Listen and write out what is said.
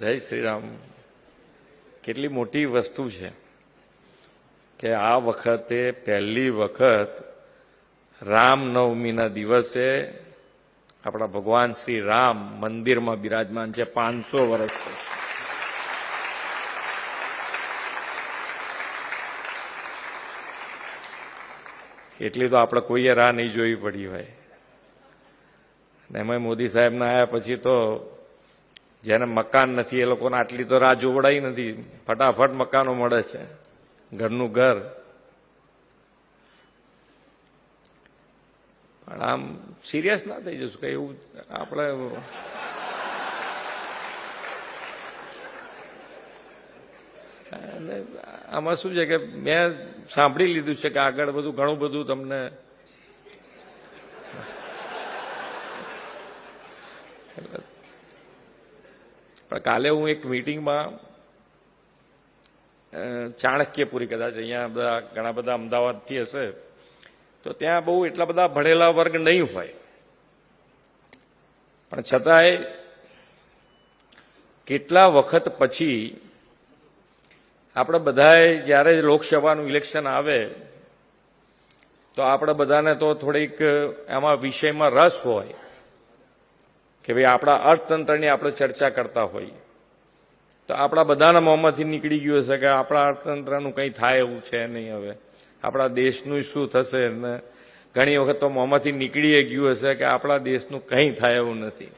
જય શ્રી રામ. કેટલી મોટી વસ્તુ છે કે આ વખતે પહેલી વખત રામનવમીના દિવસે આપણા ભગવાન શ્રી રામ મંદિરમાં બિરાજમાન છે. 500 વર્ષ એટલી તો આપણે કોઈએ રાહ નહીં જોવી પડી હોય. એમાં મોદી સાહેબના આવ્યા પછી તો જેને મકાન નથી એ લોકોને આટલી તો રાહ જોવડાઈ નથી. ફટાફટ મકાનો મળે છે, ઘરનું ઘર. પણ આમ સિરિયસ ના થઈ જશું કે એવું આપણે આમાં શું છે કે મેં સાંભળી લીધું છે કે આગળ બધું ઘણું બધું તમને પણ કાલે હું એક મીટિંગમાં ચાણક્યપુરી, કદાચ અહીંયા બધા ઘણા બધા અમદાવાદથી હશે, તો ત્યાં બહુ એટલા બધા ભણેલા વર્ગ નહીં હોય, પણ છતાંય કેટલા વખત પછી આપણે બધાએ જ્યારે લોકસભાનું ઇલેક્શન આવે તો આપણે બધાને તો થોડીક એમાં વિષયમાં રસ હોય કે ભાઈ આપણા અર્થતંત્રની આપણે ચર્ચા કરતા હોઈએ. તો આપણા બધાના મોંમાંથી નીકળી ગયું હશે કે આપણા અર્થતંત્રનું કંઈ થાય એવું છે નહીં, હવે આપણા દેશનું શું થશે. ને ઘણી વખત તો મોંમાંથી નીકળી ગયું હશે કે આપણા દેશનું કંઈ થાય એવું નથી.